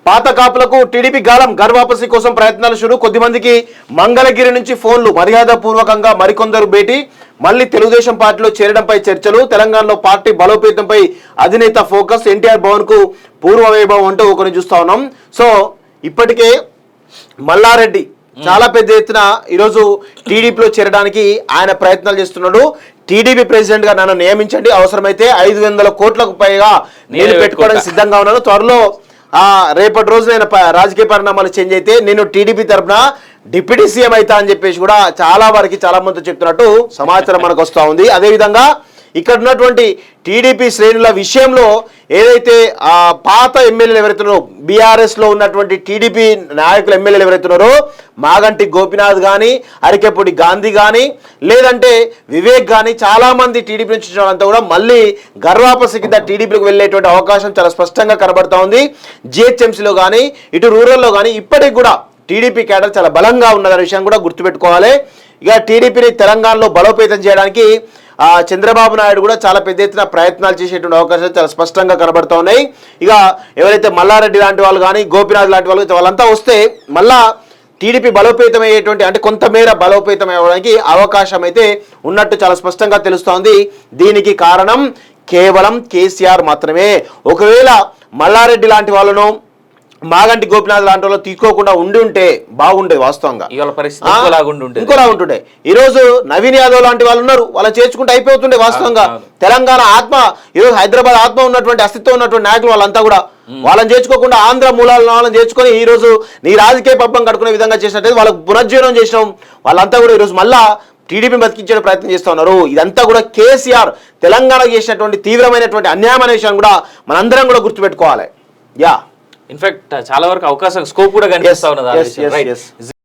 పాత కాపులకు టీడీపీ గాలం గర్వాపసి కోసం ప్రయత్నాలు షురు. కొద్దిమందికి మంగళగిరి నుంచి ఫోన్లు, మర్యాద పూర్వకంగా మరికొందరు భేటీ. మళ్ళీ తెలుగుదేశం పార్టీలో చేరడంపై చర్చలు. తెలంగాణలో పార్టీ బలోపేతంపై అధినేత ఫోకస్. ఎన్టీఆర్ భవన్ కు పూర్వ వైభవం అంటూ ఒకరిని చూస్తా ఉన్నాం. సో ఇప్పటికే మల్లారెడ్డి చాలా పెద్ద ఎత్తున ఈరోజు టీడీపీలో చేరడానికి ఆయన ప్రయత్నాలు చేస్తున్నాడు. టీడీపీ ప్రెసిడెంట్ గా నన్ను నియమించండి, అవసరమైతే 500 కోట్లకు పైగా నేను పెట్టుకోవడానికి సిద్ధంగా ఉన్నాను. త్వరలో రేపటి రోజు నేను రాజకీయ పరిణామాలు చేంజ్ అయితే నేను టీడీపీ తరఫున డిప్యూటీ సీఎం అవుతా అని చెప్పేసి కూడా చాలా మంది చెప్తున్నట్టు సమాచారం మనకు వస్తూ ఉంది. అదేవిధంగా ఇక్కడ ఉన్నటువంటి టీడీపీ శ్రేణుల విషయంలో ఏదైతే పాత ఎమ్మెల్యేలు ఎవరైతున్నారో, బీఆర్ఎస్ లో ఉన్నటువంటి టీడీపీ నాయకులు ఎమ్మెల్యేలు ఎవరైతున్నారో, మాగంటి గోపినాథ్ కానీ, అరికెపూడి గాంధీ కానీ, లేదంటే వివేక్ కానీ, చాలా మంది టీడీపీ నుంచి వచ్చిన వాళ్ళంతా కూడా మళ్ళీ గర్వాపసి కింద టీడీపీకి వెళ్ళేటువంటి అవకాశం చాలా స్పష్టంగా కనబడతా ఉంది. జిహెచ్ఎంసీలో కానీ, ఇటు రూరల్లో కానీ ఇప్పటికి కూడా టీడీపీ క్యాడర్ చాలా బలంగా ఉన్నదనే విషయం కూడా గుర్తుపెట్టుకోవాలి. ఇక టీడీపీని తెలంగాణలో బలోపేతం చేయడానికి చంద్రబాబు నాయుడు కూడా చాలా పెద్ద ఎత్తున ప్రయత్నాలు చేసేటువంటి అవకాశాలు చాలా స్పష్టంగా కనబడుతూ ఉన్నాయి. ఇక ఎవరైతే మల్లారెడ్డి లాంటి వాళ్ళు కానీ, గోపినాథ్ లాంటి వాళ్ళు వాళ్ళంతా వస్తే మళ్ళా టీడీపీ బలోపేతం అయ్యేటువంటి, అంటే కొంతమేర బలోపేతం అవ్వడానికి అవకాశం అయితే ఉన్నట్టు చాలా స్పష్టంగా తెలుస్తోంది. దీనికి కారణం కేవలం కేసీఆర్ మాత్రమే. ఒకవేళ మల్లారెడ్డి లాంటి వాళ్ళను, మాగంటి గోపినాథ్ లాంటి వాళ్ళు తీసుకోకుండా ఉంటే బాగుండేది. వాస్తవంగా ఇంకోలా ఉంటుండే. ఈ రోజు నవీన్ యాదవ్ లాంటి వాళ్ళు ఉన్నారు, వాళ్ళని చేర్చుకుంటే అయిపోతుండే. వాస్తవంగా తెలంగాణ ఆత్మ, ఈరోజు హైదరాబాద్ ఆత్మ ఉన్నటువంటి, అస్తిత్వం ఉన్నటువంటి నాయకులు వాళ్ళంతా కూడా వాళ్ళని చేర్చుకోకుండా ఆంధ్ర మూలాలను చేర్చుకొని ఈ రోజు నీ రాజకీయ పబ్బం కట్టుకునే విధంగా చేసినట్టు వాళ్ళకు పునర్జీవనం చేసినాం. వాళ్ళంతా కూడా ఈరోజు మళ్ళా టీడీపీ బతికించే ప్రయత్నం చేస్తూ ఉన్నారు. ఇదంతా కూడా కేసీఆర్ తెలంగాణకు చేసినటువంటి తీవ్రమైనటువంటి అన్యాయం అనే విషయాన్ని కూడా మనందరం కూడా గుర్తుపెట్టుకోవాలి. ఇన్ఫాక్ట్ చాలా వరకు అవకాశం, స్కోప్ కూడా కనిపిస్తా ఉన్నది.